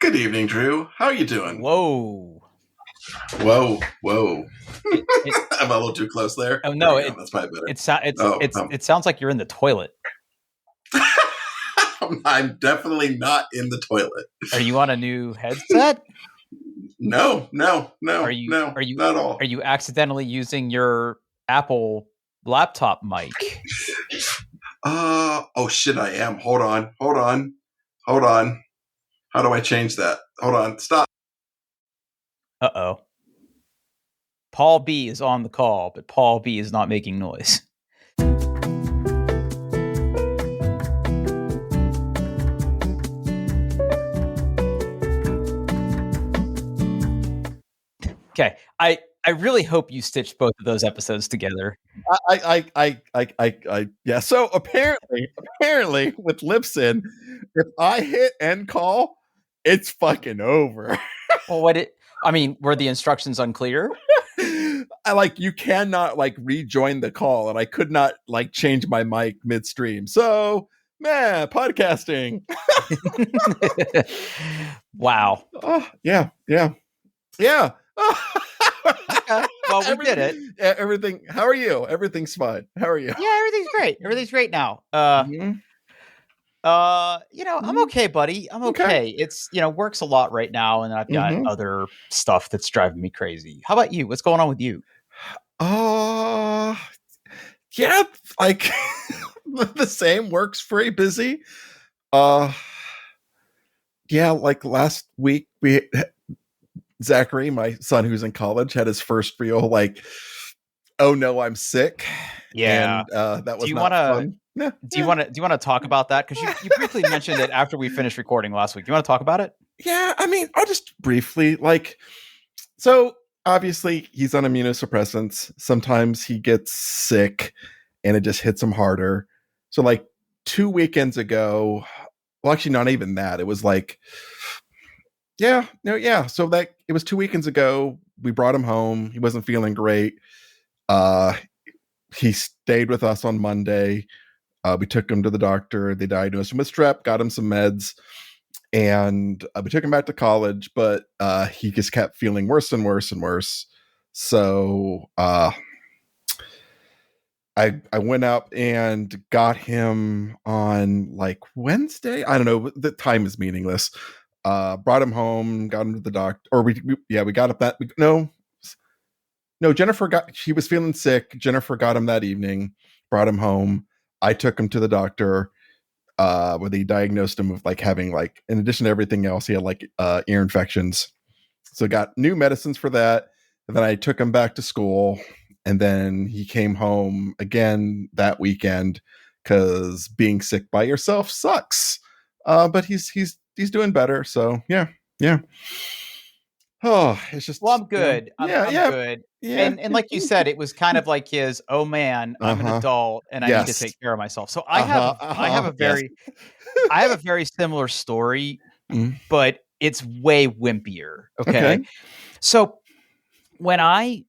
Good evening, Drew. How are you doing? Whoa. Whoa. It, I'm a little too close there. oh no, There we go. That's probably better. It sounds like you're in the toilet. I'm definitely not in the toilet. Are you on a new headset? No, Are not at all. Are you accidentally using your Apple laptop mic? Oh shit, I am. Hold on. How do I change that? Hold on. Stop. Uh-oh. Paul B is on the call, but Paul B is not making noise. Okay. I really hope you stitched both of those episodes together. Yeah. So apparently with Lipson, if I hit end call, it's fucking over. Well, were the instructions unclear? You cannot rejoin the call, and I could not change my mic midstream. So, man, podcasting. Wow. Oh, yeah. Well, we did it. Everything. How are you? Everything's fine. How are you? Yeah, everything's great. Everything's great now. I'm okay, buddy. I'm okay. It's works a lot right now, and I've got other stuff that's driving me crazy. How about you? What's going on with you? Yeah, the same. Work's very busy. Yeah, last week Zachary, my son who's in college, had his first real oh no, I'm sick. Yeah, and that was not fun. Do you want to talk about that? Because you briefly mentioned it after we finished recording last week. Do you want to talk about it? Yeah, I mean, I'll just briefly so obviously he's on immunosuppressants. Sometimes he gets sick and it just hits him harder. So 2 weekends ago, well, actually not even that. It was So it was 2 weekends ago. We brought him home. He wasn't feeling great. He stayed with us on Monday. We took him to the doctor. They diagnosed him with strep, got him some meds, and we took him back to college, but he just kept feeling worse and worse and worse. So I went up and got him on Wednesday. I don't know. The time is meaningless. Brought him home, got him to the doctor, or we got up that no, Jennifer she was feeling sick. Jennifer got him that evening, brought him home. I took him to the doctor, where they diagnosed him with having in addition to everything else, he had ear infections. So got new medicines for that. And then I took him back to school, and then he came home again that weekend because being sick by yourself sucks. But he's doing better. So yeah. Oh, it's just. Well, I'm good. I'm good. Yeah. And like you said, it was kind of like his, oh man, I'm an adult and I need to take care of myself. So I have a very similar story, but it's way wimpier. Okay. So when I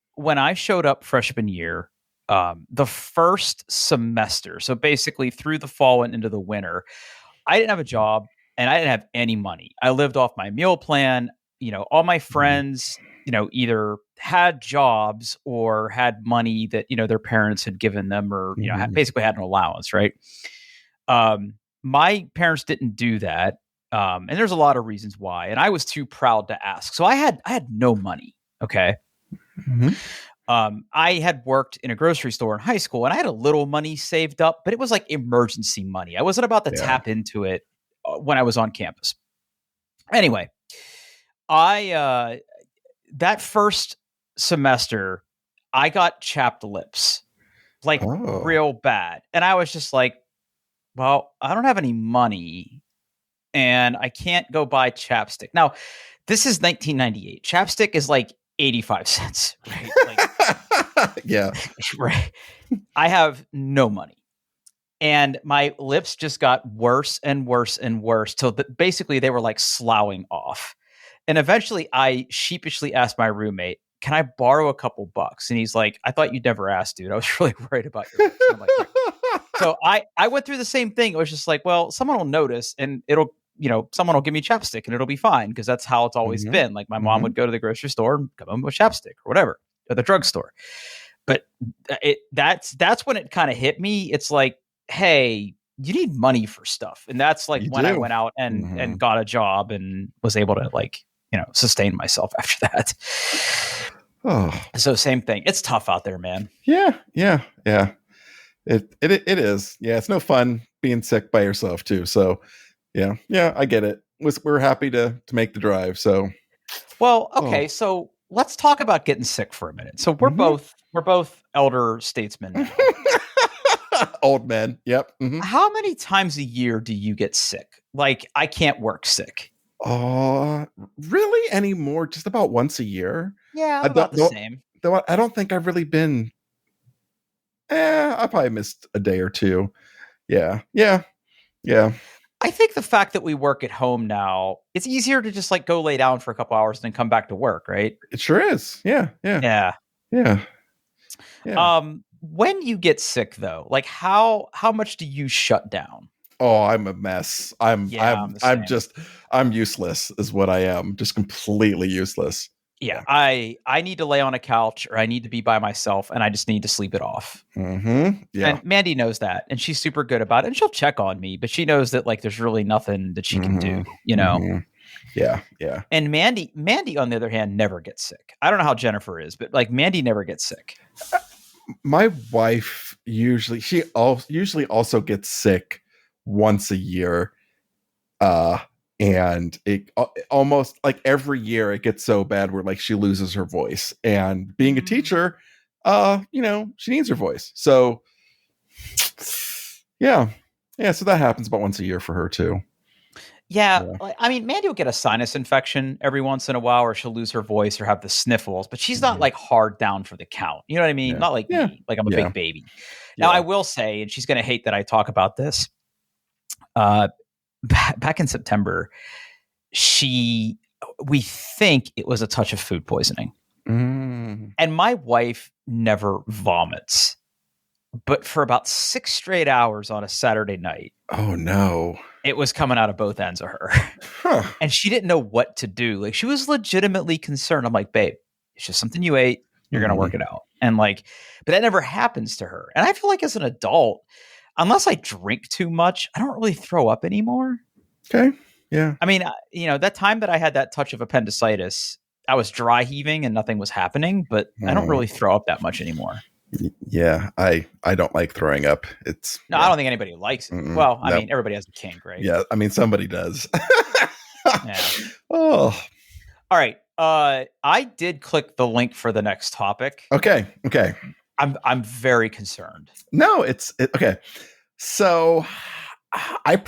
showed up freshman year, the first semester, so basically through the fall and into the winter, I didn't have a job and I didn't have any money. I lived off my meal plan. All my friends, either had jobs or had money that, their parents had given them or, basically had an allowance. Right. My parents didn't do that. And there's a lot of reasons why. And I was too proud to ask. So I had no money. Okay. I had worked in a grocery store in high school and I had a little money saved up, but it was emergency money. I wasn't about to tap into it when I was on campus. Anyway, that first semester, I got chapped lips, real bad. And I was just well, I don't have any money and I can't go buy chapstick. Now, this is 1998. Chapstick is 85 cents, right? Yeah. Right. I have no money. And my lips just got worse and worse and worse till basically they were sloughing off. And eventually I sheepishly asked my roommate, can I borrow a couple bucks? And he's like, I thought you'd never ask, dude. I was really worried about your lips. So I went through the same thing. It was just well, someone will notice and it'll someone will give me chapstick and it'll be fine because that's how it's always been. Like my mom would go to the grocery store and come home with chapstick or whatever at the drugstore. But that's when it kind of hit me. It's like, hey, you need money for stuff, and that's like when I went out and got a job and was able to sustain myself after that. So same thing. It's tough out there, man. Yeah. It is. Yeah, it's no fun being sick by yourself too. So yeah, I get it. We're happy to make the drive. So well, okay. So let's talk about getting sick for a minute. So we're both elder statesmen now. Old men. Yep. How many times a year do you get sick? Like, I can't work sick. Really anymore? Just about once a year? Yeah, about the same. Though I don't think I've really been. I probably missed a day or two. Yeah. I think the fact that we work at home now, it's easier to just like go lay down for a couple hours and then come back to work, right? It sure is. Yeah. When you get sick though, like how much do you shut down? Oh, I'm a mess. I'm useless is what I am. Just completely useless. Yeah. I need to lay on a couch or I need to be by myself and I just need to sleep it off. Yeah. And Mandy knows that and she's super good about it and she'll check on me, but she knows that like there's really nothing that she can do, Yeah. And Mandy on the other hand never gets sick. I don't know how Jennifer is, but like Mandy never gets sick. My wife usually also gets sick once a year. And it almost like every year it gets so bad where like she loses her voice. And being a teacher, she needs her voice. So yeah. So that happens about once a year for her too. Yeah. I mean, Mandy will get a sinus infection every once in a while, or she'll lose her voice or have the sniffles, but she's not like hard down for the count. You know what I mean? Not like me, like I'm a big baby. Now I will say, and she's going to hate that I talk about this. Back in September, we think it was a touch of food poisoning. And my wife never vomits, but for about 6 straight hours on a Saturday night. Oh no. It was coming out of both ends of her. And she didn't know what to do. Like she was legitimately concerned. I'm like, babe, it's just something you ate. You're going to work it out. And like, but that never happens to her. And I feel like as an adult, unless I drink too much, I don't really throw up anymore. Okay. Yeah. I mean, that time that I had that touch of appendicitis, I was dry heaving and nothing was happening, but I don't really throw up that much anymore. Yeah, I don't like throwing up. I don't think anybody likes it. Well, I mean, everybody has a kink, right? Yeah, I mean, somebody does. Yeah. Oh. All right. I did click the link for the next topic. Okay. I'm very concerned. No, it's okay. So I've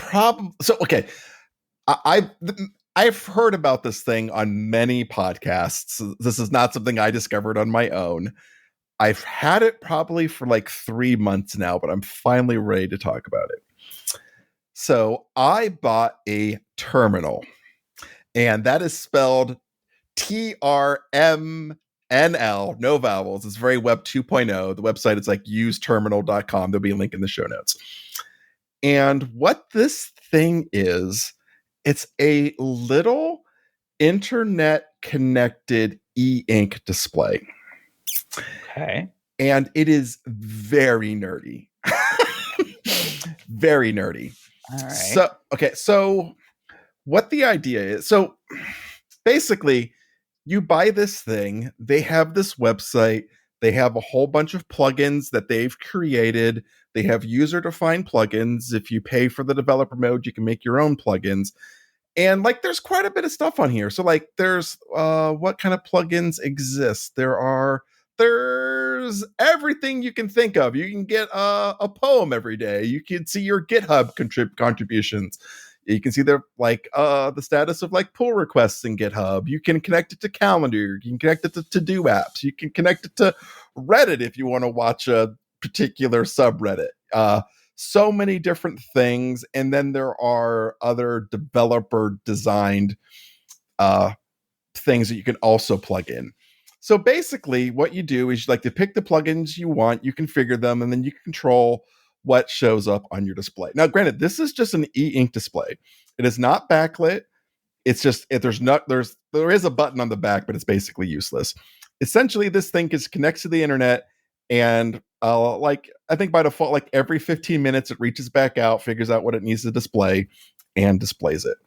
heard about this thing on many podcasts. This is not something I discovered on my own. I've had it probably for like 3 months now, but I'm finally ready to talk about it. So I bought a terminal, and that is spelled TRMNL, no vowels. It's very Web 2.0. The website is like useterminal.com. There'll be a link in the show notes. And what this thing is, it's a little internet connected e-ink display. Okay. And it is very nerdy. Very nerdy. All right. So what the idea is, so basically you buy this thing, they have this website, they have a whole bunch of plugins that they've created. They have user-defined plugins. If you pay for the developer mode, you can make your own plugins. And like, there's quite a bit of stuff on here. So like, there's what kind of plugins exist? There's everything you can think of. You can get a poem every day. You can see your GitHub contributions. You can see the status of like pull requests in GitHub. You can connect it to Calendar. You can connect it to to-do apps. You can connect it to Reddit if you want to watch a particular subreddit. So many different things. And then there are other developer designed things that you can also plug in. So basically what you do is you like to pick the plugins you want, you configure them, and then you control what shows up on your display. Now, granted, this is just an e-ink display. It is not backlit. It's just there is a button on the back, but it's basically useless. Essentially, this thing connects to the internet, and like I think by default, like every 15 minutes, it reaches back out, figures out what it needs to display, and displays it.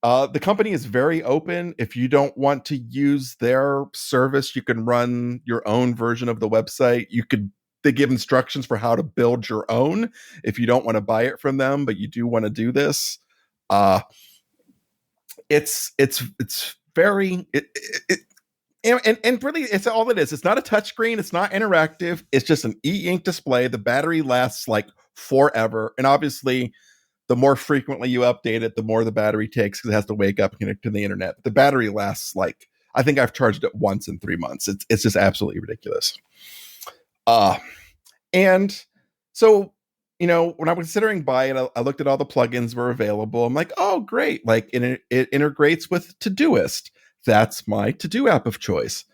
The company is very open. If you don't want to use their service, you can run your own version of the website. They give instructions for how to build your own if you don't want to buy it from them, but you do want to do this. It's very and really it's all it is. It's not a touchscreen. It's not interactive. It's just an e-ink display. The battery lasts like forever, and obviously, the more frequently you update it, the more the battery takes because it has to wake up and connect to the internet. The battery lasts like, I think I've charged it once in 3 months. It's just absolutely ridiculous. And so, when I was considering buying it, I looked at all the plugins were available. I'm like, oh, great. Like it integrates with Todoist. That's my to-do app of choice.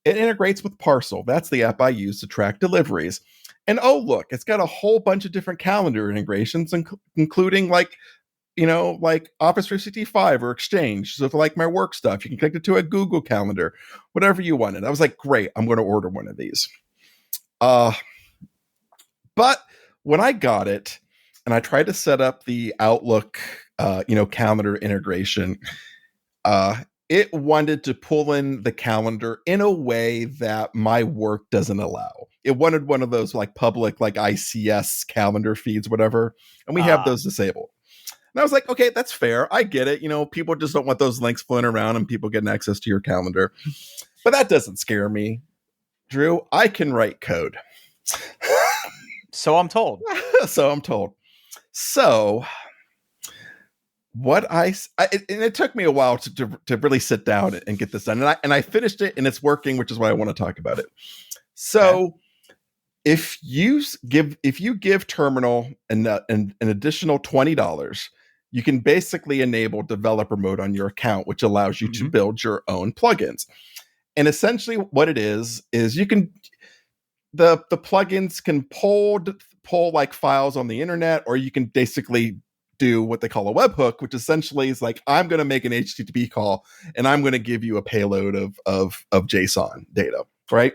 It integrates with Parcel. That's the app I use to track deliveries. And oh, look, it's got a whole bunch of different calendar integrations, including like Office 365 or Exchange. So for like my work stuff, you can connect it to a Google Calendar, whatever you wanted. I was like, great, I'm going to order one of these. But when I got it and I tried to set up the Outlook, calendar integration, it wanted to pull in the calendar in a way that my work doesn't allow. It wanted one of those like public, like ICS calendar feeds, whatever. And we have those disabled. And I was like, okay, that's fair. I get it. People just don't want those links floating around and people getting access to your calendar. But that doesn't scare me. Drew, I can write code. So I'm told. So what it took me a while to really sit down and get this done. And I finished it and it's working, which is why I want to talk about it. So if you give Terminal an additional $20, you can basically enable developer mode on your account, which allows you to build your own plugins. And essentially what it is you can, the plugins can pull like files on the internet, or you can basically do what they call a webhook, which essentially is like, I'm going to make an HTTP call and I'm going to give you a payload of JSON data, right?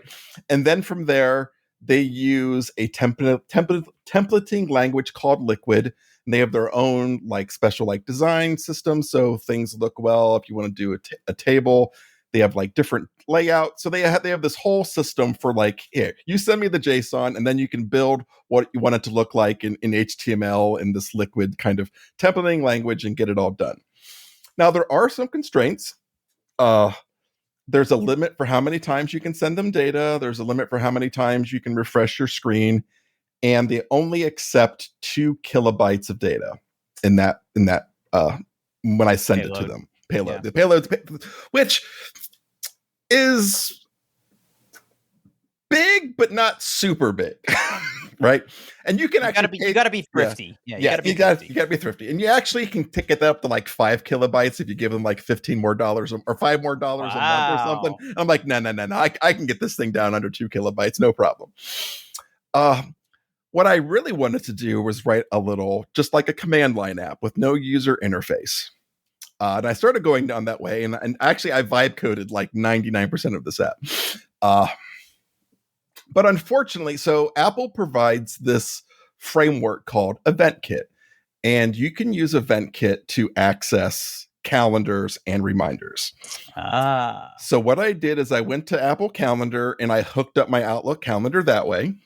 And then from there, they use a templating language called Liquid, and they have their own like special like design system, so things look well. If you want to do a table, they have like different layouts. So they have this whole system for like, here, you send me the JSON, and then you can build what you want it to look like in HTML in this Liquid kind of templating language and get it all done. Now there are some constraints. There's a limit for how many times you can send them data. There's a limit for how many times you can refresh your screen. And they only accept 2 kilobytes of data in that when I send it to them. Payload. Yeah. The payload, which is big, but not super big. Right? And you can you gotta be thrifty. Yeah, you gotta be thrifty. And you actually can pick it up to like 5 kilobytes if you give them like $15 more or $5 more a month or something. And I'm like, no. I can get this thing down under 2 kilobytes, no problem. What I really wanted to do was write a little, just like a command line app with no user interface. And I started going down that way. And actually I vibe coded like 99% of this app. But unfortunately, so Apple provides this framework called EventKit, and you can use EventKit to access calendars and reminders. So what I did is I went to Apple Calendar and I hooked up my Outlook calendar that way.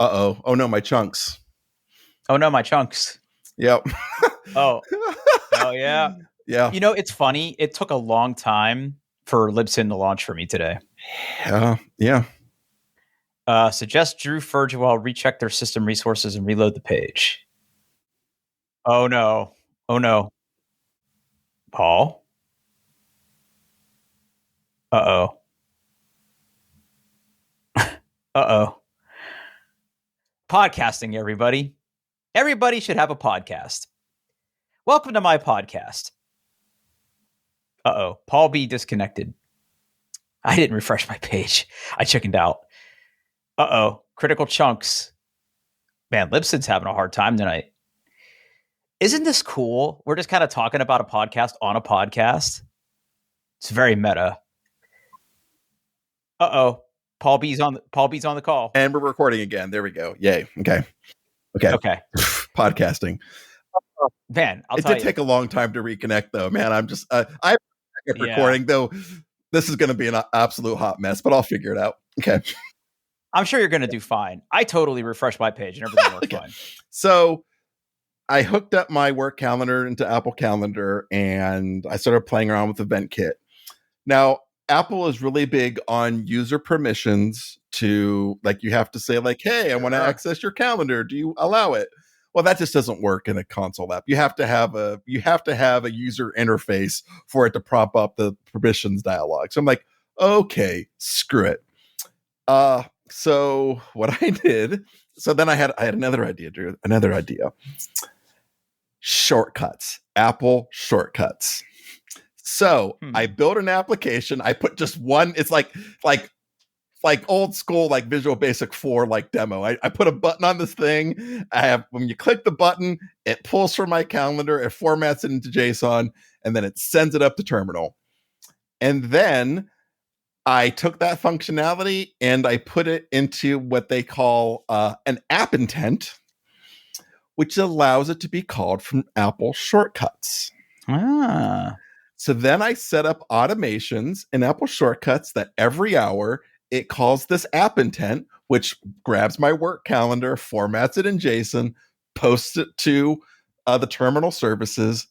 Oh no, my chunks. Yep. Oh yeah. Yeah. It's funny. It took a long time for Libsyn to launch for me today. Yeah. Suggest Drew Fergewell recheck their system resources and reload the page. Oh no. Paul? Uh-oh. Podcasting, everybody. Everybody should have a podcast. Welcome to my podcast. Paul B disconnected. I didn't refresh my page. I chickened out. Critical chunks. Man, Lipson's having a hard time tonight. Isn't this cool? We're just kind of talking about a podcast on a podcast. It's very meta. Uh-oh. Paul B's on the call. And we're recording again. There we go. Yay. Okay. Podcasting. Man, it did take a long time to reconnect though, man. I'm just I'm recording though. This is going to be an absolute hot mess, but I'll figure it out. Okay. I'm sure you're going to do fine. I totally refreshed my page and everything worked fine. So I hooked up my work calendar into Apple Calendar and I started playing around with EventKit. Now, Apple is really big on user permissions to, like, you have to say, like, hey, I want to access your calendar. Do you allow it? Well, that just doesn't work in a console app. You have to have a user interface for it to prop up the permissions dialog. So I'm like, okay, screw it. So what I did, so then I had another idea, Drew, another idea. Shortcuts, Apple shortcuts. So I built an application. I put just one, it's like old school, like Visual Basic 4, like demo. I put a button on this thing. When you click the button, it pulls from my calendar, it formats it into JSON, and then it sends it up to terminal. And then I took that functionality and I put it into what they call an app intent, which allows it to be called from Apple shortcuts. So then I set up automations in Apple shortcuts that every hour it calls this app intent, which grabs my work calendar, formats it in JSON, posts it to the terminal services.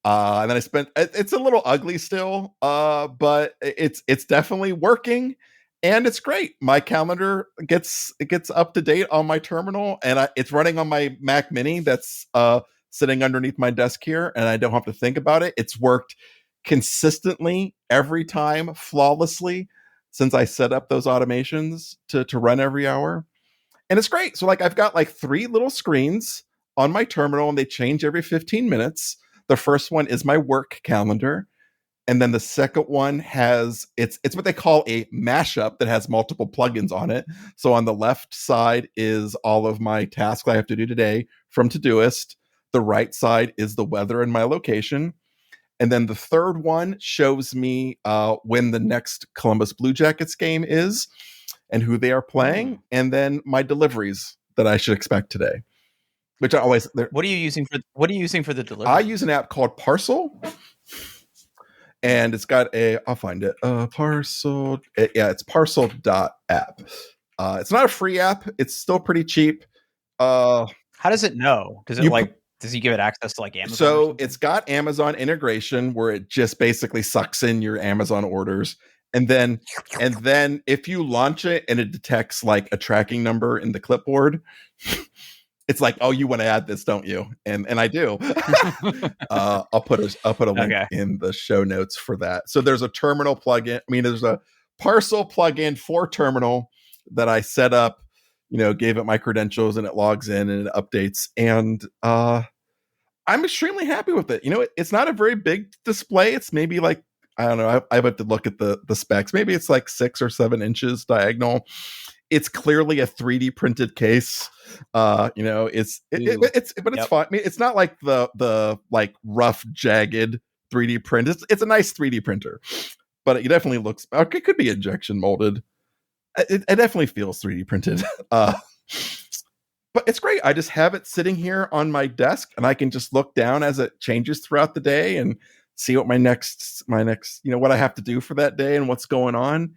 And then it's a little ugly still, but it's definitely working and it's great. My calendar gets up to date on my terminal and it's running on my Mac Mini that's sitting underneath my desk here, and I don't have to think about it. It's worked consistently every time, flawlessly, since I set up those automations to run every hour. And it's great. So like I've got like 3 little screens on my terminal and they change every 15 minutes. The first one is my work calendar. And then the second one has, it's what they call a mashup that has multiple plugins on it. So on the left side is all of my tasks I have to do today from Todoist. The right side is the weather and my location. And then the third one shows me when the next Columbus Blue Jackets game is and who they are playing. And then my deliveries that I should expect today. Which I always. What are you using for the delivery? I use an app called Parcel, and it's got I'll find it. Parcel. It's Parcel.app. It's not a free app. It's still pretty cheap. How does it know? Does he give it access to like Amazon? So it's got Amazon integration where it just basically sucks in your Amazon orders. And then if you launch it and it detects like a tracking number in the clipboard, it's like, oh, you want to add this, don't you? And I do. I'll put a link in the show notes for that. So there's a terminal plugin. I mean, there's a Parcel plugin for terminal that I set up, gave it my credentials and it logs in and it updates. And I'm extremely happy with it. It's not a very big display. It's maybe like, I don't know. I have to look at the specs. Maybe it's like 6 or 7 inches diagonal. It's clearly a 3D printed case. It's fine. I mean, it's not like the like rough, jagged 3D print. It's a nice 3D printer, but it definitely looks. It could be injection molded. It definitely feels 3D printed. But it's great. I just have it sitting here on my desk, and I can just look down as it changes throughout the day and see what my next, what I have to do for that day and what's going on.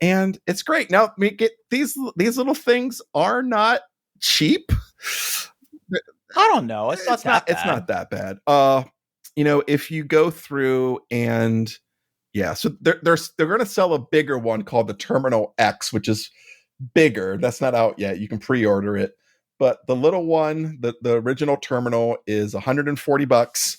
And it's great. Now, these little things are not cheap. I don't know. It's not that bad. If you go through and so they're going to sell a bigger one called the Terminal X, which is bigger. That's not out yet. You can pre-order it. But the little one, the original terminal is $140.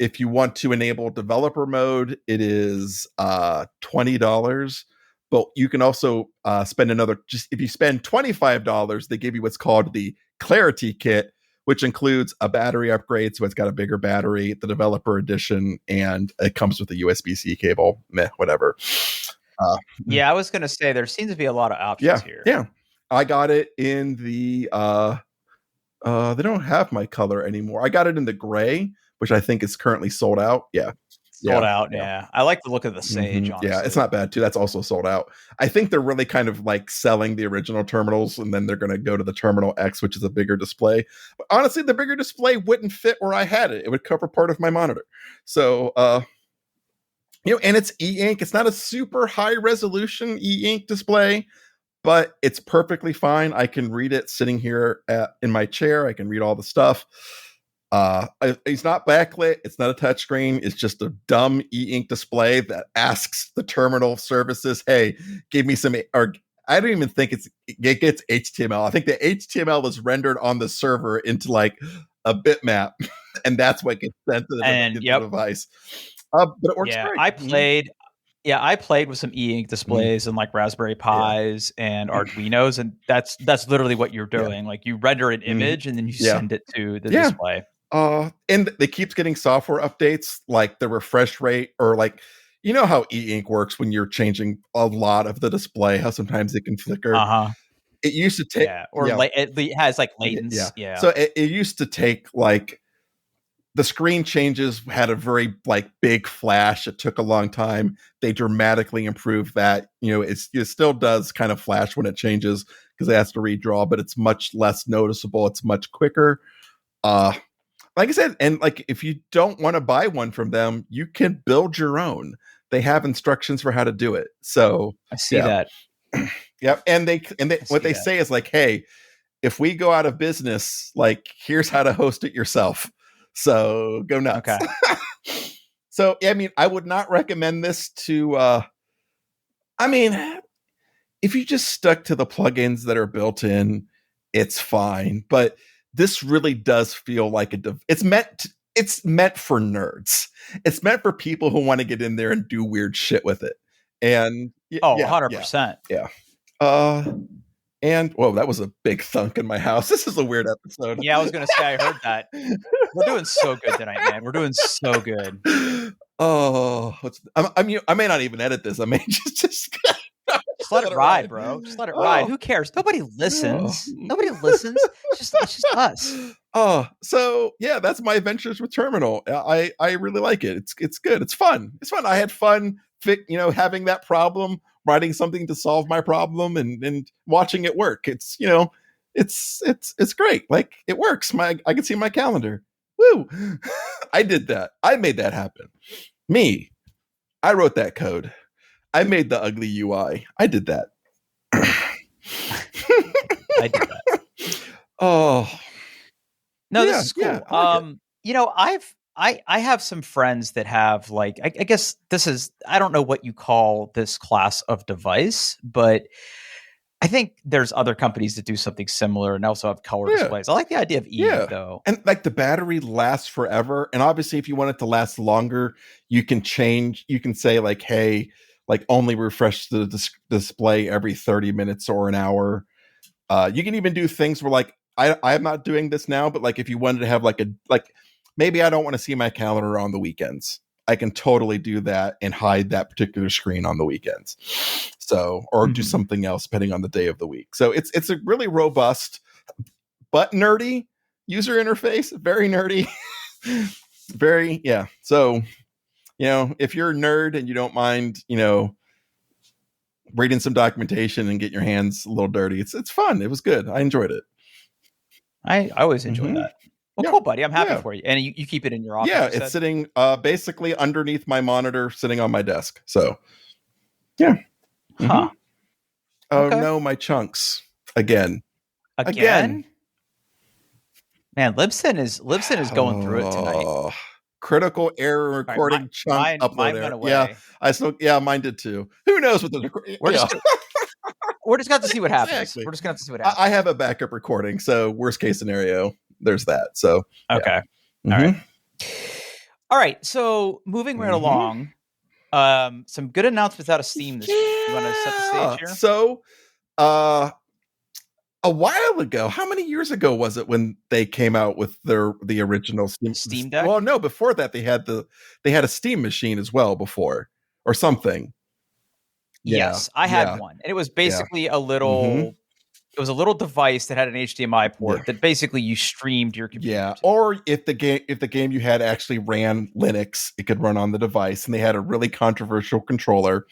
If you want to enable developer mode, it is $20. But you can also spend if you spend $25, they give you what's called the Clarity Kit, which includes a battery upgrade. So it's got a bigger battery, the developer edition, and it comes with a USB-C cable. Whatever. I was going to say there seems to be a lot of options here. Yeah. I got it in the they don't have my color anymore. I got it in the gray, which I think is currently sold out. Yeah. Sold out. Yeah. I like the look of the Sage. Mm-hmm. Honestly. Yeah, it's not bad too. That's also sold out. I think they're really kind of like selling the original terminals, and then they're going to go to the Terminal X, which is a bigger display. But honestly, the bigger display wouldn't fit where I had it. It would cover part of my monitor. So, and it's e-ink. It's not a super high resolution e-ink display, but it's perfectly fine. I can read it sitting here in my chair. I can read all the stuff. It's not backlit. It's not a touchscreen. It's just a dumb e-ink display that asks the terminal services, "Hey, give me some." Or I don't even think it gets HTML. I think the HTML is rendered on the server into like a bitmap, and that's what gets sent to the device. But it works great. I played with some e-ink displays and like Raspberry Pis and Arduinos, and that's literally what you're doing. Like you render an image and then you send it to the display. And they keep getting software updates, like the refresh rate, or like, you know how e-ink works when you're changing a lot of the display, how sometimes it can flicker. It used to take, it has like latency. So it used to take like, the screen changes had a very like big flash. It took a long time. They dramatically improved that. It still does kind of flash when it changes because it has to redraw, but it's much less noticeable. It's much quicker. Like I said, and like if you don't want to buy one from them, you can build your own. They have instructions for how to do it. So I see that. Yep. And they what they say is like, hey, if we go out of business, like here's how to host it yourself. So go nuts. Okay. So I mean, I would not recommend this to if you just stuck to the plugins that are built in, it's fine. But this really does feel like it's meant for nerds. It's meant for people who want to get in there and do weird shit with it. And 100%. Yeah. And whoa, that was a big thunk in my house. This is a weird episode. Yeah, I was gonna say I heard that. We're doing so good tonight, man. We're doing so good. Oh, I may not even edit this. I may just let it ride, bro. Just let it ride. Who cares? Nobody listens. Nobody listens. It's just us. So yeah, that's my adventures with Terminal. I really like it. It's good. It's fun. I had fun having that problem, writing something to solve my problem and watching it work. It's great. Like it works. I can see my calendar. Woo. I did that. I made that happen. I wrote that code. I made the ugly UI. I did that. I did that. Oh. No, this is cool. I have some friends that have like, I guess this is, I don't know what you call this class of device, but I think there's other companies that do something similar and also have color displays. I like the idea of e-ink though. And like the battery lasts forever. And obviously if you want it to last longer, you can say like, hey, like only refresh the display every 30 minutes or an hour. You can even do things where like, I'm not doing this now, but like if you wanted to have like maybe I don't want to see my calendar on the weekends, I can totally do that and hide that particular screen on the weekends. So, or do something else depending on the day of the week. So it's a really robust, but nerdy user interface, very nerdy, very, yeah. So, if you're a nerd and you don't mind, reading some documentation and getting your hands a little dirty, it's fun. It was good. I enjoyed it. I always enjoy that. Well, cool, buddy. I'm happy for you. And you keep it in your office? Yeah, it's sitting basically underneath my monitor, sitting on my desk. So, yeah. Huh. Oh, no, my chunks. Again. Man, Libsyn is going through it tonight. Critical error recording chunk upload error. Yeah, mine did too. Who knows what the we're just going to have to see what happens. Exactly. We're just going to have to see what happens. I have a backup recording, so worst case scenario, there's that. So okay. All right. So moving right along, some good announcements out of Steam this week. You want to set the stage here? So a while ago, how many years ago was it when they came out with the original Steam Deck? Well, no, before that they had a Steam machine as well before, or something. Yes, I had one, and it was basically a little It was a little device that had an HDMI port that basically you streamed your computer. Yeah, or if the game you had actually ran Linux, it could run on the device, and they had a really controversial controller.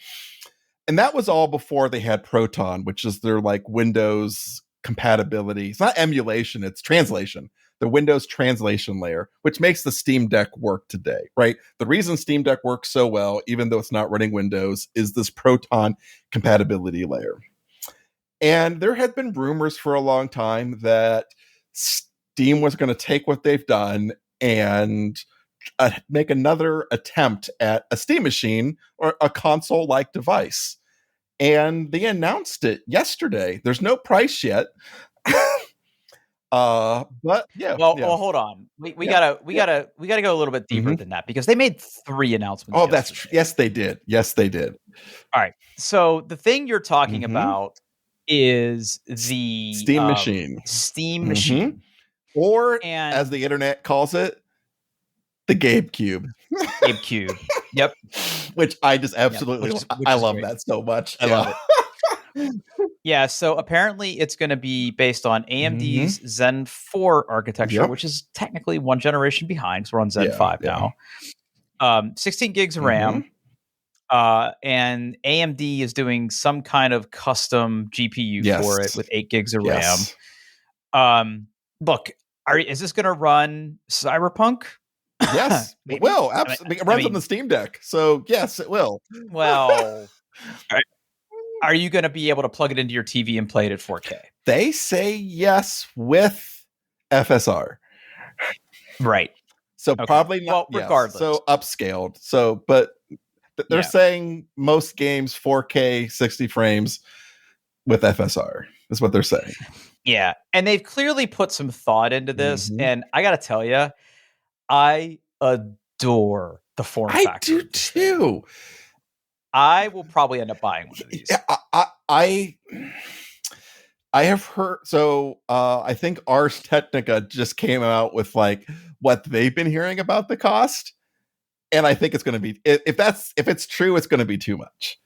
And that was all before they had Proton, which is their like Windows compatibility. It's not emulation, it's translation. The Windows translation layer, which makes the Steam Deck work today, right? The reason Steam Deck works so well, even though it's not running Windows, is this Proton compatibility layer. And there had been rumors for a long time that Steam was going to take what they've done and make another attempt at a Steam machine or a console-like device. And they announced it yesterday. There's no price yet. But yeah. Well, hold on. We gotta go a little bit deeper than that, because they made 3 announcements. Oh, that's true. Yes, they did. All right. So the thing you're talking about is the Steam machine. Steam machine. Or, as the internet calls it, the GameCube. GameCube. Yep. Which I just absolutely I love great. That so much. I love it. Yeah, so apparently it's going to be based on AMD's Zen 4 architecture, which is technically one generation behind, because we're on Zen 5 now. 16 gigs of RAM. And AMD is doing some kind of custom GPU for it with 8 gigs of RAM. Look, is this going to run Cyberpunk? Yes, it will. Absolutely. It runs on the Steam Deck. So, yes, it will. Well, are you going to be able to plug it into your TV and play it at 4K? They say yes with FSR. Right. So probably not. Well, regardless. So upscaled. So, but they're saying most games 4K 60 frames with FSR is what they're saying. Yeah. And they've clearly put some thought into this. And I got to tell you, I adore the form factor. I do too. I will probably end up buying one of these. I have heard. So I think Ars Technica just came out with like what they've been hearing about the cost, and I think it's going to be if it's true, it's going to be too much.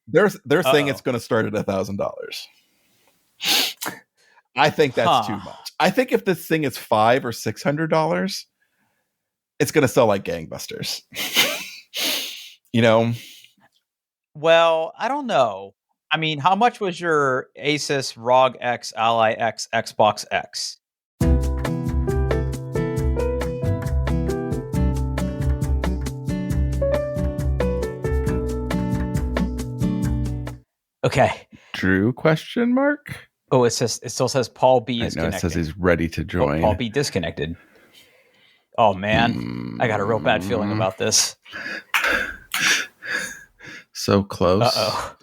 They're saying it's going to start at $1,000. I think that's too much. I think if this thing is $500 or $600, it's going to sell like gangbusters. You know. Well, I don't know. I mean, how much was your Asus ROG X Ally X Xbox X? Okay. Drew question mark? Oh, it still says Paul B is connected. It says he's ready to join. Paul B disconnected. Oh man, I got a real bad feeling about this. So close. Uh-oh.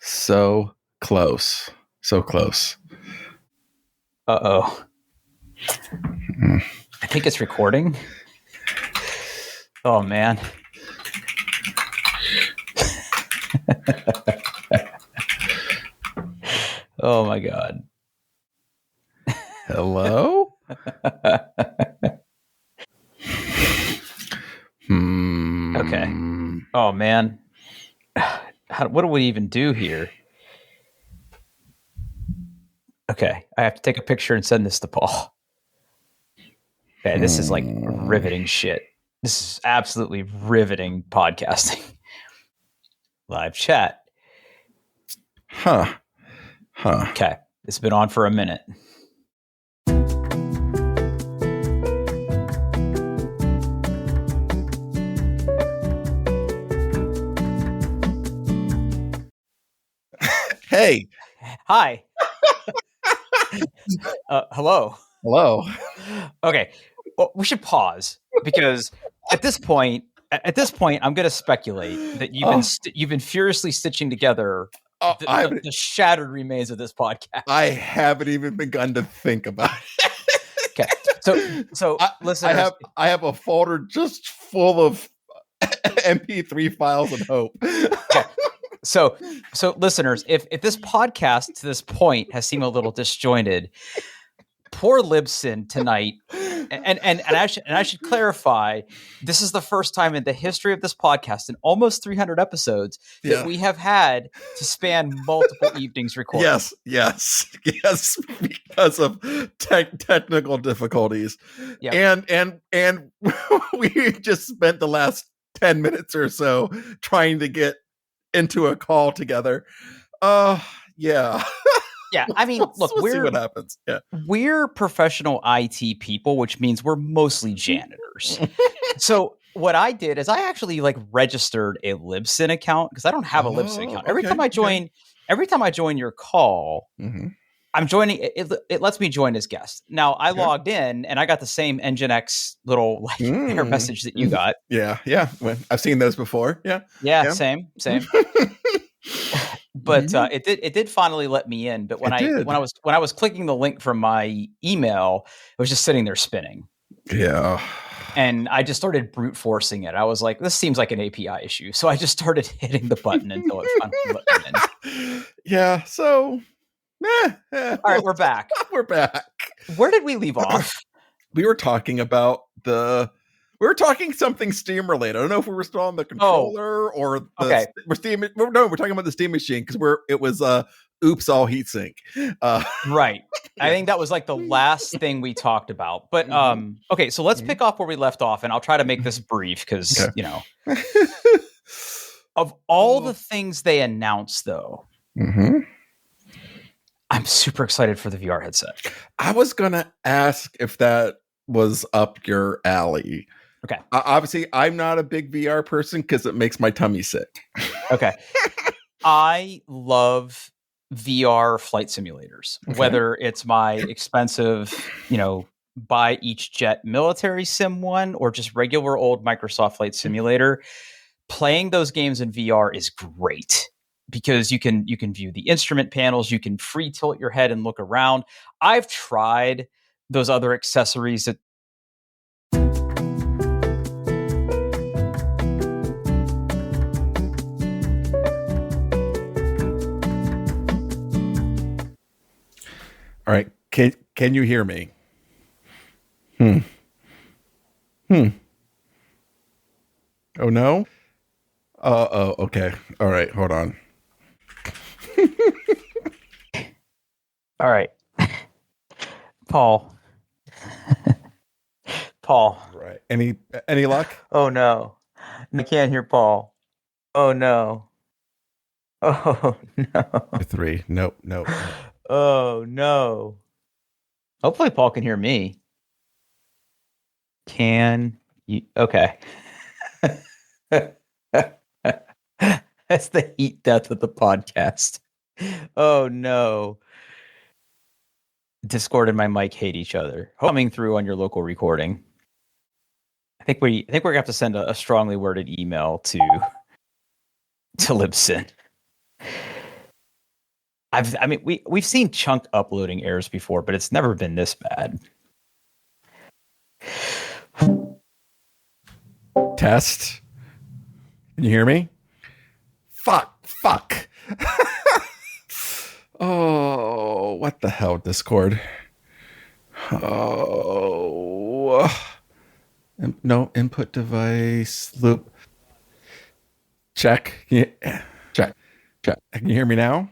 So close. So close. Uh-oh. I think it's recording. Oh, man. Oh, my God. Hello? Okay. Oh, man. What do we even do here? Okay. I have to take a picture and send this to Paul. Okay, this is like riveting shit. This is absolutely riveting podcasting. Live chat. Huh. Okay. It's been on for a minute. Hey. Hi. Hello. Okay. Well, we should pause because at this point, I'm going to speculate that you've been furiously stitching together the shattered remains of this podcast. I haven't even begun to think about it. Okay. So listeners, I have a folder just full of MP3 files and hope. Okay. So listeners, if this podcast to this point has seemed a little disjointed, poor Libsyn tonight. And I should clarify, this is the first time in the history of this podcast in almost 300 episodes that we have had to span multiple evenings recording. Yes, because of technical difficulties. Yep. And we just spent the last 10 minutes or so trying to get into a call together. Yeah. Yeah, I mean, look, we'll see what happens. Yeah. We're professional IT people, which means we're mostly janitors. So what I did is I actually registered a Libsyn account because I don't have a Libsyn account. Every time I join your call, I'm joining. It lets me join as guest. Now I logged in and I got the same Nginx little error message that you got. Yeah. Well, I've seen those before. Yeah. Same. But it did finally let me in. But when I was clicking the link from my email, it was just sitting there spinning. Yeah. And I just started brute forcing it. I was like, this seems like an API issue. So I just started hitting the button until it finally let me in. Yeah. So, all right, we're back. We're back. Where did we leave off? We were talking about we're talking something Steam related. I don't know if we were still on the controller or the we're talking about the Steam machine because it was oops all heatsink. Right. I think that was the last thing we talked about. But okay, so let's pick off where we left off, and I'll try to make this brief because of all the things they announced, though. I'm super excited for the VR headset. I was gonna ask if that was up your alley. Okay. Obviously, I'm not a big VR person because it makes my tummy sick. Okay. I love VR flight simulators, whether it's my expensive, buy each jet military sim one or just regular old Microsoft Flight Simulator. Playing those games in VR is great because you can view the instrument panels, you can free tilt your head and look around. I've tried those other accessories that All right. Can you hear me? Oh no? Oh, okay. All right, hold on. All right. Paul. Right. Any luck? Oh no. I can't hear Paul. Oh no. Oh no. 3. Nope. Oh no. Hopefully Paul can hear me. Can you? Okay. That's the heat death of the podcast. Oh no. Discord and my mic hate each other. Coming through on your local recording. I think we're gonna have to send a strongly worded email to Libsyn. We've seen chunk uploading errors before, but it's never been this bad. Test. Can you hear me? Fuck. Oh, what the hell, Discord? Oh. No input device loop. Check. Check. Can you hear me now?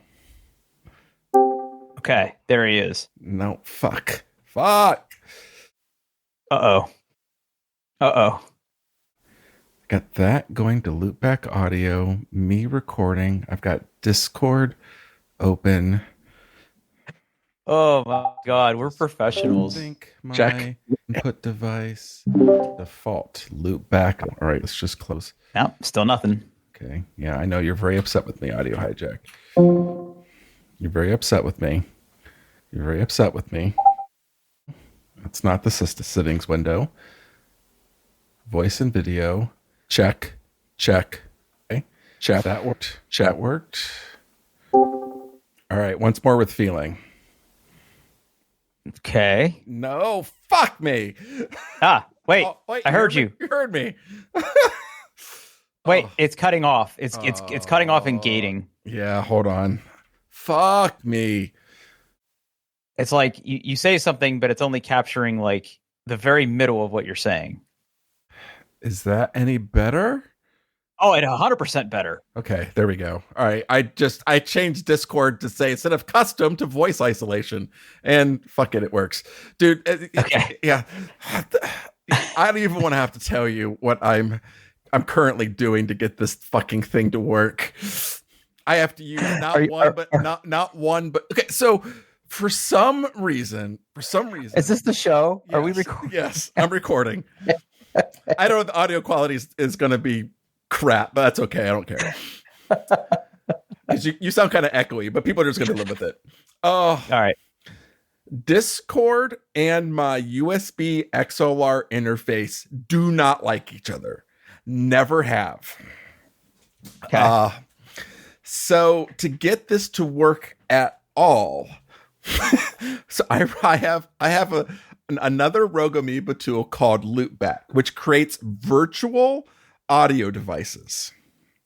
Okay, there he is. No, fuck. Uh-oh. Got that going to loop back audio, me recording. I've got Discord open. Oh my God, we're professionals. I think my Check. input device default loop back. All right, let's just close. No, still nothing. Okay. Yeah, I know you're very upset with me, Audio Hijack. You're very upset with me. It's not the settings window. Voice and video. Check. Okay. Chat. That worked. Chat worked. All right. Once more with feeling. Okay. No. Fuck me. Wait. I heard you. You heard me. Wait. It's cutting off. It's cutting off and gating. Yeah. Hold on. Fuck me. It's like you say something, but it's only capturing like the very middle of what you're saying. Is that any better? Oh, it's 100% better. Okay, there we go. All right, I changed Discord to say instead of custom to voice isolation, and fuck it, it works, dude. Okay. Yeah, I don't even want to have to tell you what I'm currently doing to get this fucking thing to work. I have to use not one, but okay. So for some reason, is this the show? Yes, are we recording? Yes, I'm recording. I don't know. The audio quality is going to be crap, but that's okay. I don't care. You sound kind of echoey, but people are just going to live with it. Oh, all right. Discord and my USB XLR interface do not like each other. Never have. Okay. So to get this to work at all, so I have another Rogue Amoeba tool called Loopback, which creates virtual audio devices.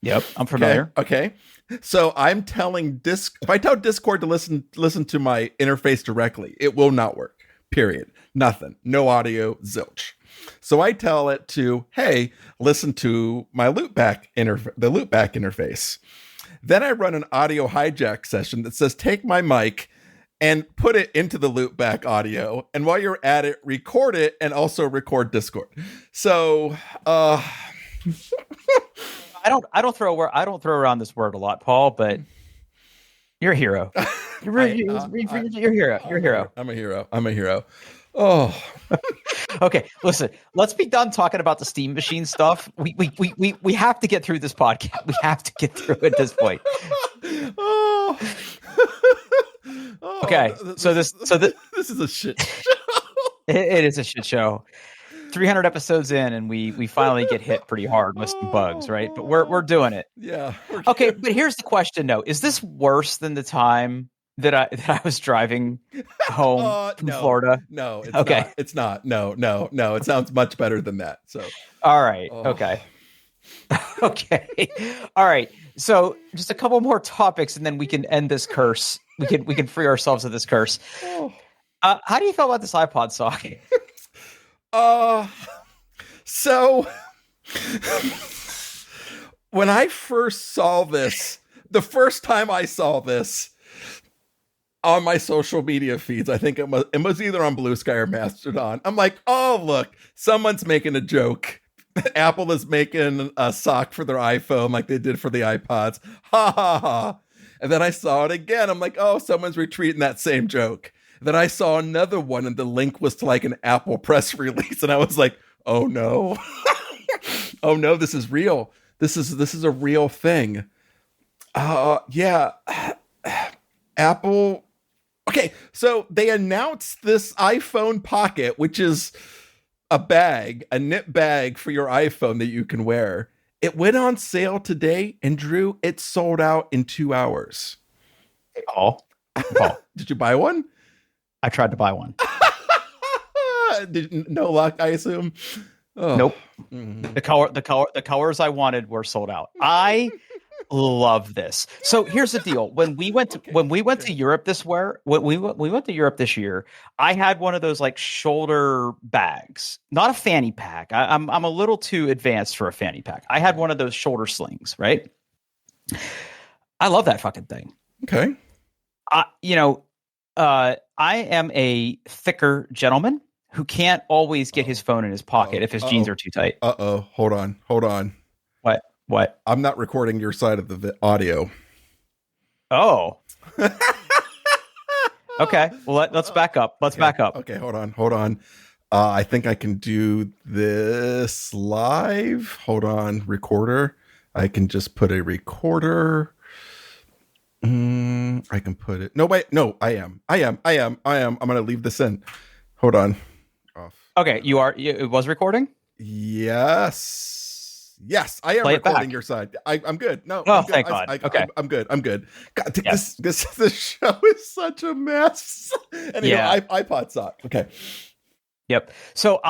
Yep, I'm familiar. Okay. So I'm telling if I tell Discord to listen to my interface directly, it will not work. Period. Nothing. No audio. Zilch. So I tell it to, hey, listen to my the Loopback interface. Then I run an audio hijack session that says, take my mic and put it into the Loopback audio. And while you're at it, record it and also record Discord. So, I don't throw around this word a lot, Paul, but you're a hero. You're a hero. You're a hero. I'm a hero. Oh. Okay, listen. Let's be done talking about the Steam Machine stuff. We have to get through this podcast. We have to get through at this point. Oh. Okay, so this is a shit show. It is a shit show. 300 episodes in, and we finally get hit pretty hard with some bugs, right? But we're doing it. Yeah. Okay, but here's the question, though: is this worse than the time that I was driving home from Florida? No, it's okay. Not. It's not. No. It sounds much better than that. So, all right. Okay. Okay. All right. So just a couple more topics, and then we can end this curse. We can free ourselves of this curse. How do you feel about this iPod socket? So when I first saw this, the first time I saw this on my social media feeds, I think it was either on Blue Sky or Mastodon. I'm like, oh, look, someone's making a joke. Apple is making a sock for their iPhone like they did for the iPods. Ha ha ha. And then I saw it again. I'm like, oh, someone's retweeting that same joke. Then I saw another one, and the link was to like an Apple press release, and I was like, "Oh no, oh no, this is real. This is a real thing." Yeah, Apple. Okay, so they announced this iPhone Pocket, which is a knit bag for your iPhone that you can wear. It went on sale today, and Drew, it sold out in 2 hours. Hey, Paul, did you buy one? I tried to buy one. No luck, I assume. Oh. Nope. Mm-hmm. The colors I wanted were sold out. I love this. So here's the deal: when we went to Europe this year, I had one of those like shoulder bags, not a fanny pack. I'm a little too advanced for a fanny pack. I had one of those shoulder slings, right? I love that fucking thing. Okay. I am a thicker gentleman who can't always get his phone in his pocket if his jeans are too tight. Hold on. What? I'm not recording your side of the audio. Oh. Okay. Well, let's back up. Back up. Okay. Hold on. I think I can do this live. Hold on. Recorder. I can just put a recorder. I can put it. No, wait. No, I am. I'm going to leave this in. Hold on. Off. Okay. It was recording? Yes, I am recording your side. I'm good. No. Oh, thank God. Okay. I'm good. God, this show is such a mess. Anyway, yeah. iPod sock. Okay. Yep. So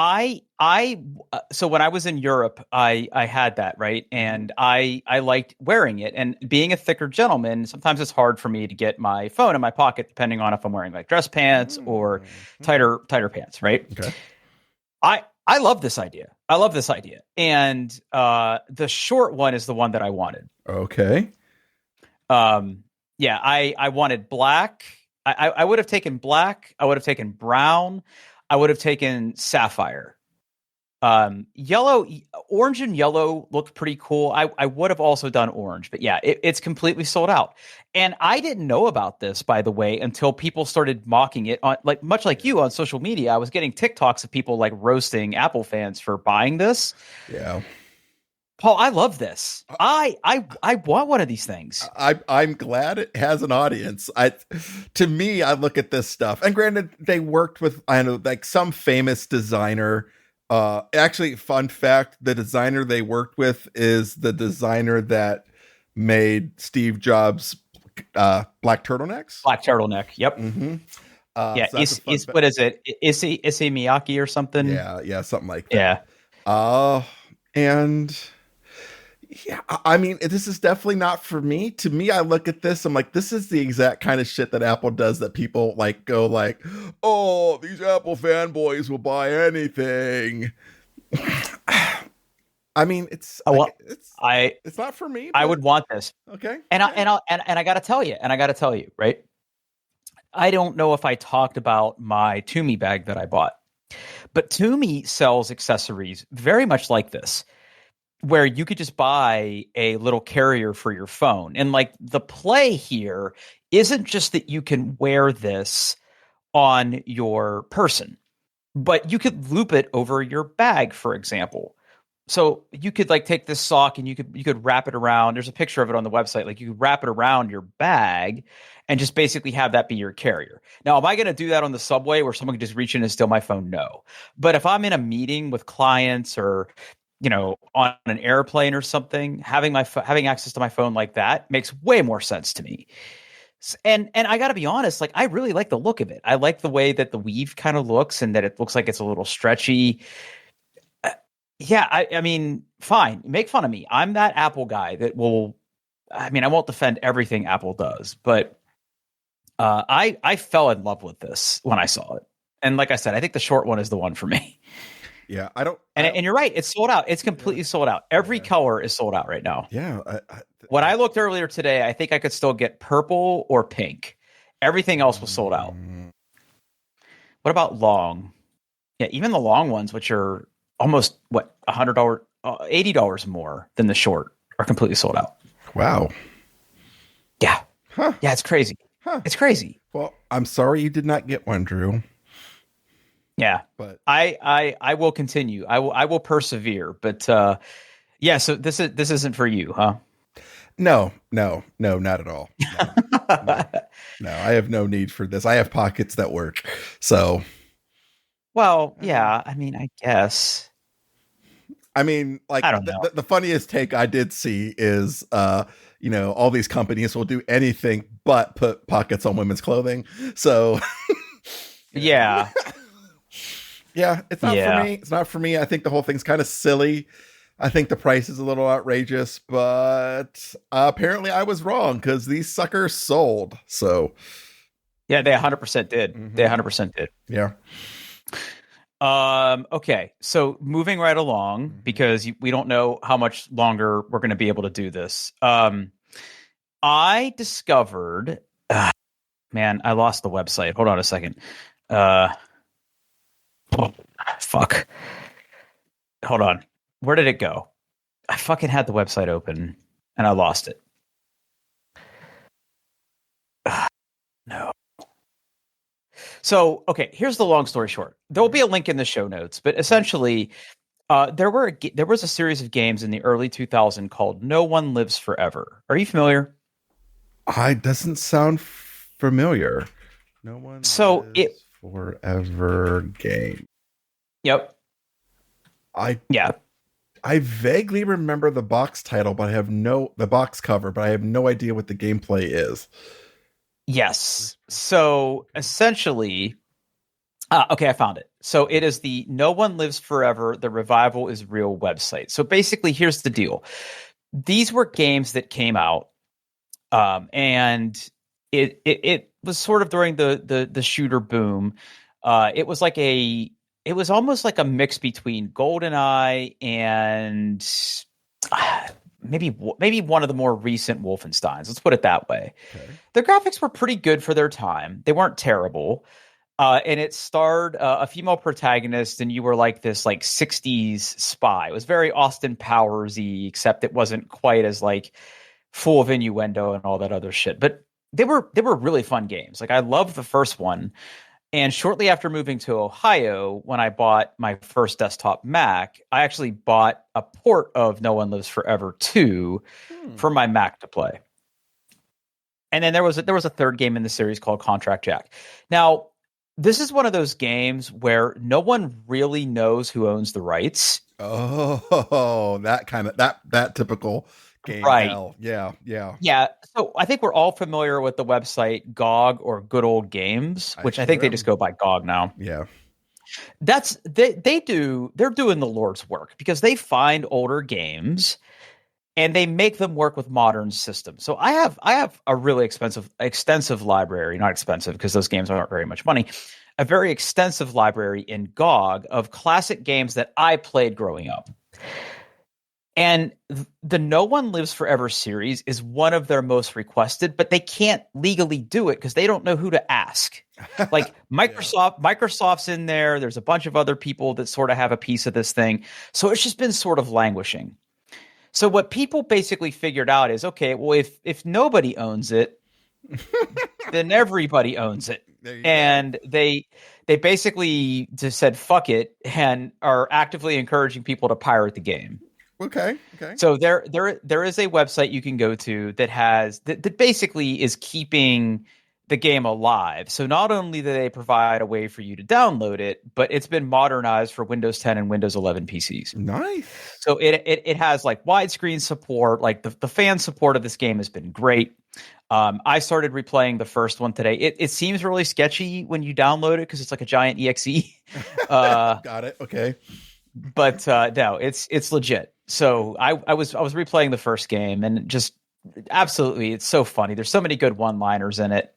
so when I was in Europe, I had that, right, and I liked wearing it. And being a thicker gentleman, sometimes it's hard for me to get my phone in my pocket, depending on if I'm wearing like dress pants or tighter pants, right? Okay. I love this idea. I love this idea, and the short one is the one that I wanted. Okay. Yeah, I wanted black. I would have taken black. I would have taken brown. I would have taken sapphire. Yellow, orange and yellow looked pretty cool. I would have also done orange, but yeah, it's completely sold out. And I didn't know about this, by the way, until people started mocking it on, like, much like you on social media. I was getting TikToks of people like roasting Apple fans for buying this. Yeah. Paul, I love this. I want one of these things. I'm glad it has an audience. To me, I look at this stuff, and granted, they worked with, I know, like some famous designer. Actually, fun fact: the designer they worked with is the designer that made Steve Jobs' black turtlenecks. Black turtleneck. Yep. Mm-hmm. Yeah. So what is it? Issey Miyake or something? Yeah, something like that. Yeah. And. Yeah, I mean, this is definitely not for me. To me, I look at this, I'm like, this is the exact kind of shit that Apple does that people like go like, oh, these Apple fanboys will buy anything. I mean, it's not for me. I would want this. Okay. And I got to tell you, right? I don't know if I talked about my Toomey bag that I bought, but Toomey sells accessories very much like this, where you could just buy a little carrier for your phone. And like the play here isn't just that you can wear this on your person, but you could loop it over your bag, for example. So you could like take this sock and you could wrap it around. There's a picture of it on the website. Like you could wrap it around your bag and just basically have that be your carrier. Now, am I going to do that on the subway where someone can just reach in and steal my phone? No. But if I'm in a meeting with clients or on an airplane or something, having access to my phone like that makes way more sense to me. And I got to be honest, like I really like the look of it. I like the way that the weave kind of looks and that it looks like it's a little stretchy. I mean, fine, make fun of me. I'm that Apple guy that will. I mean, I won't defend everything Apple does, but I fell in love with this when I saw it. And like I said, I think the short one is the one for me. Yeah, and you're right. It's sold out. It's completely sold out. Every color is sold out right now. Yeah. When I looked earlier today, I think I could still get purple or pink. Everything else was sold out. What about long? Yeah, even the long ones, which are almost $100, $80 more than the short, are completely sold out. Wow. Yeah. Huh. Yeah, it's crazy. Huh. It's crazy. Well, I'm sorry you did not get one, Drew. Yeah, but I will continue. I will persevere. But yeah. So this isn't for you, huh? No, not at all. No, I have no need for this. I have pockets that work. So, well, yeah. I mean, I guess. I mean, like the funniest take I did see is, all these companies will do anything but put pockets on women's clothing. So, yeah. Yeah, it's not for me. It's not for me. I think the whole thing's kind of silly. I think the price is a little outrageous, but apparently I was wrong because these suckers sold. So, yeah, they 100% did. Mm-hmm. They 100% did. Yeah. Okay, so moving right along because we don't know how much longer we're going to be able to do this. I discovered, man, I lost the website. Hold on a second. Oh, fuck. Hold on. Where did it go? I fucking had the website open and I lost it. No. So, okay, here's the long story short. There will be a link in the show notes, but essentially, there was a series of games in the early 2000s called No One Lives Forever. Are you familiar? Doesn't sound familiar. No One Lives Forever game. Yep. I vaguely remember the box title, but the box cover, but I have no idea what the gameplay is. Yes. So essentially, Okay, I found it. So it is the No One Lives Forever, The Revival is Real website. So basically, here's the deal. These were games that came out, and it was sort of during the shooter boom. It was almost like a mix between GoldenEye and maybe one of the more recent Wolfensteins. Let's put it that way. Okay. The graphics were pretty good for their time. They weren't terrible. And it starred a female protagonist, and you were like this 60s spy. It was very Austin Powers-y, except it wasn't quite as full of innuendo and all that other shit. But they were really fun games. I loved the first one. And shortly after moving to Ohio, when I bought my first desktop Mac, I actually bought a port of No One Lives Forever 2 for my Mac to play. And then there was a third game in the series called Contract Jack. Now, this is one of those games where no one really knows who owns the rights. Oh, that typical game. Right. Hell. Yeah. So I think we're all familiar with the website GOG or Good Old Games, which I think they just go by GOG now. Yeah. They're doing the Lord's work because they find older games and they make them work with modern systems. So I have a really extensive library, not expensive because those games aren't very much money, a very extensive library in GOG of classic games that I played growing up. And the No One Lives Forever series is one of their most requested, but they can't legally do it because they don't know who to ask. Microsoft's in there. There's a bunch of other people that sort of have a piece of this thing. So it's just been sort of languishing. So what people basically figured out is, okay, well, if nobody owns it, then everybody owns it. And they basically just said, fuck it, and are actively encouraging people to pirate the game. Okay. So there is a website you can go to that basically is keeping the game alive. So not only do they provide a way for you to download it, but it's been modernized for Windows 10 and Windows 11 PCs. Nice. So it has widescreen support. The fan support of this game has been great. I started replaying the first one today. It seems really sketchy when you download it because it's like a giant exe. Got it. Okay. But no, it's legit. So I was replaying the first game and just absolutely, it's so funny. There's so many good one-liners in it.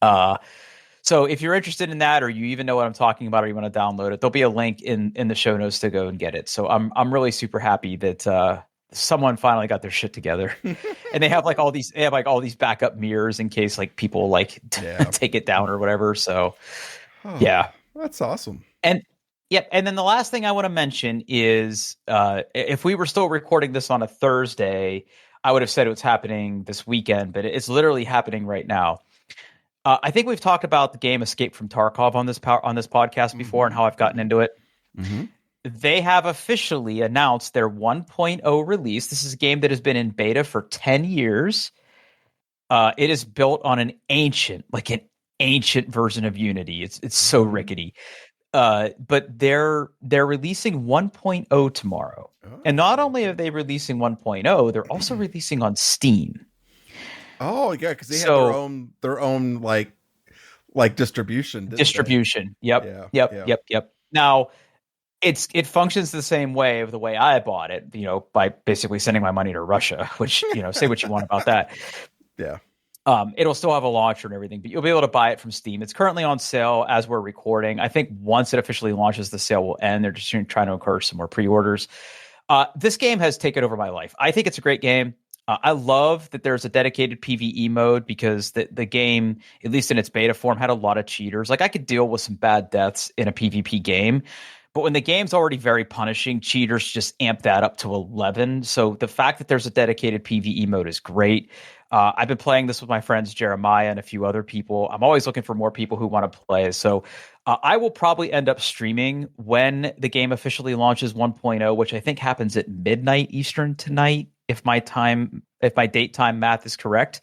So if you're interested in that, or you even know what I'm talking about, or you want to download it, there'll be a link in the show notes to go and get it. So I'm really super happy that someone finally got their shit together, and they have all these backup mirrors in case people take it down or whatever. So yeah, that's awesome. And yep. And then the last thing I want to mention is if we were still recording this on a Thursday, I would have said it was happening this weekend, but it's literally happening right now. I think we've talked about the game Escape from Tarkov on this podcast before, and how I've gotten into it. Mm-hmm. They have officially announced their 1.0 release. This is a game that has been in beta for 10 years. It is built on an ancient version of Unity. It's so rickety. But they're releasing 1.0 tomorrow. Oh, and not only are they releasing 1.0, they're also releasing on Steam. Oh yeah, because they have their own distribution. Distribution. Yep. Now it functions the same way of the way I bought it, by basically sending my money to Russia, which, say what you want about that. Yeah. It'll still have a launcher and everything, but you'll be able to buy it from Steam. It's currently on sale as we're recording. I think once it officially launches, the sale will end. They're just trying to encourage some more pre-orders. This game has taken over my life. I think it's a great game. I love that there's a dedicated PvE mode because the game, at least in its beta form, had a lot of cheaters. I could deal with some bad deaths in a PvP game, but when the game's already very punishing, cheaters just amp that up to 11. So the fact that there's a dedicated PvE mode is great. I've been playing this with my friends Jeremiah and a few other people. I'm always looking for more people who want to play. So I will probably end up streaming when the game officially launches 1.0, which I think happens at midnight Eastern tonight, if my date time math is correct.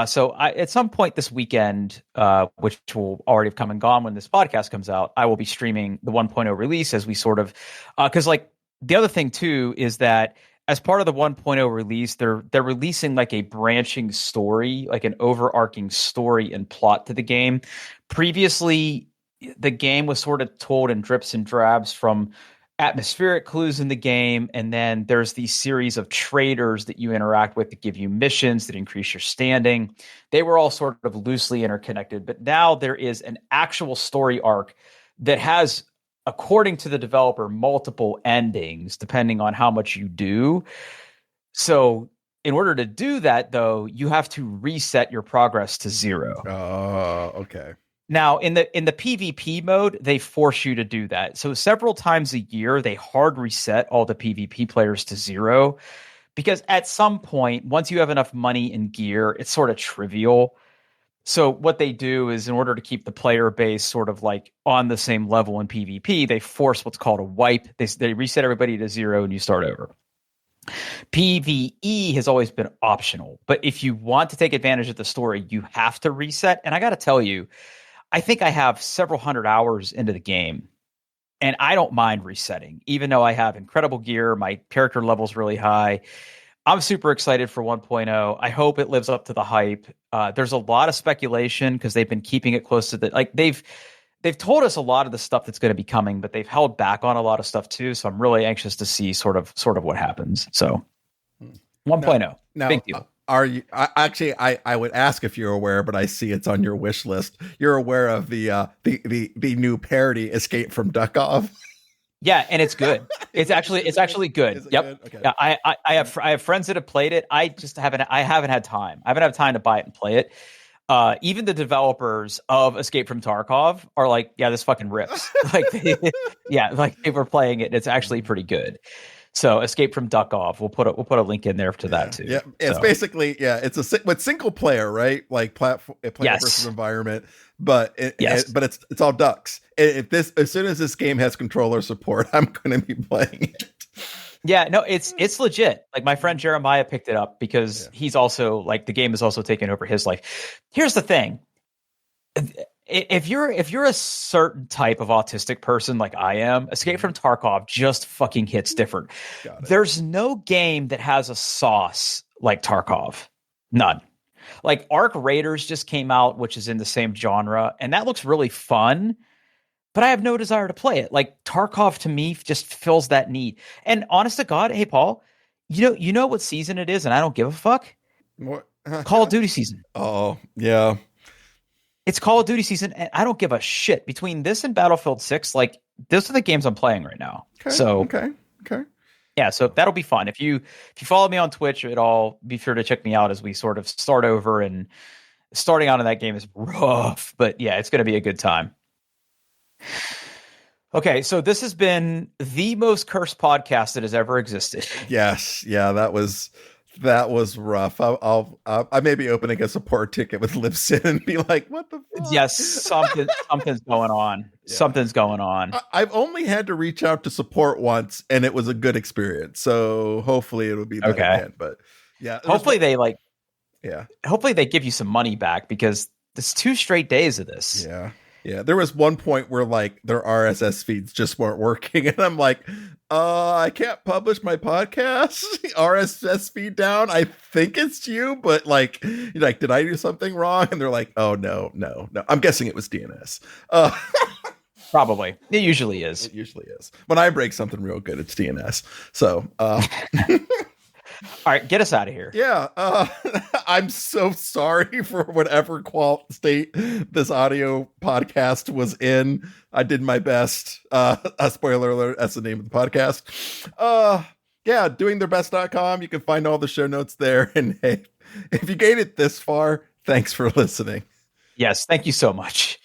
So at some point this weekend, which will already have come and gone when this podcast comes out, I will be streaming the 1.0 release as we sort of, because the other thing too is that as part of the 1.0 release, they're releasing a branching story, an overarching story and plot to the game. Previously, the game was sort of told in drips and drabs from atmospheric clues in the game, and then there's these series of traders that you interact with that give you missions that increase your standing. They were all sort of loosely interconnected, but now there is an actual story arc that has, according to the developer, multiple endings depending on how much you do. So in order to do that, though, you have to reset your progress to 0. Oh, okay. Now, in the PvP mode, they force you to do that. So several times a year, they hard reset all the PvP players to 0, because at some point, once you have enough money and gear, it's sort of trivial. So what they do is, in order to keep the player base sort of like on the same level in PvP, they force what's called a wipe. They reset everybody to 0 and you start over. PvE has always been optional, but if you want to take advantage of the story, you have to reset. And I got to tell you, I think I have several hundred hours into the game, and I don't mind resetting, even though I have incredible gear. My character level's really high. I'm super excited for 1.0. I hope it lives up to the hype. There's a lot of speculation because they've been keeping it close to the, like they've told us a lot of the stuff that's going to be coming, but they've held back on a lot of stuff too. So I'm really anxious to see sort of what happens. So 1.0, big deal. Are you I would ask if you're aware, but I see it's on your wish list. You're aware of the new parody Escape from Duckov? Yeah, and it's good. It's actually good. Yep. Good? Okay. Yeah, I have friends that have played it. I just haven't had time. I haven't had time to buy it and play it. Even the developers of Escape from Tarkov are like, yeah, this fucking rips. Like they were playing it. And it's actually pretty good. So Escape from Duckov, we'll put a link in there to that too. Yeah, it's basically it's with single player, right? Like platform player versus environment, but it's all ducks. As soon as this game has controller support, I'm going to be playing it. Yeah, no, it's legit. Like my friend Jeremiah picked it up because he's also like the game is also taking over his life. Here's the thing. If you're a certain type of autistic person like I am, Escape from Tarkov just fucking hits different. There's no game that has a sauce like Tarkov. None. Like Arc Raiders just came out, which is in the same genre, and that looks really fun, but I have no desire to play it. Like Tarkov to me just fills that need. And honest to God, hey Paul, you know what season it is, and I don't give a fuck. What? Call of Duty season. Oh, yeah. It's Call of Duty season, and I don't give a shit. Between this and Battlefield 6, like, those are the games I'm playing right now. Okay, so, okay. Yeah, so that'll be fun. If you follow me on Twitch at all, be sure to check me out as we sort of start over. And starting out in that game is rough, but yeah, it's going to be a good time. Okay, so this has been the most cursed podcast that has ever existed. Yes, yeah, that was rough. I may be opening a support ticket with Libsyn and be like, what the fuck? Yes, something's going on. Yeah. Something's going on. I've only had to reach out to support once, and it was a good experience. So hopefully it'll be that again. But yeah, hopefully hopefully they give you some money back, because there's 2 straight days of this. Yeah. Yeah, there was one point where like their RSS feeds just weren't working, and I'm like, I can't publish my podcast. RSS feed down. I think it's you, but like, did I do something wrong? And they're like, oh no. I'm guessing it was DNS. Probably. It usually is. It usually is. When I break something real good, it's DNS. So, all right, get us out of here. Yeah, I'm so sorry for whatever state this audio podcast was in. I did my best. A spoiler alert, that's the name of the podcast. Yeah, doingtheirbest.com. You can find all the show notes there. And hey, if you made it this far, thanks for listening. Yes, thank you so much.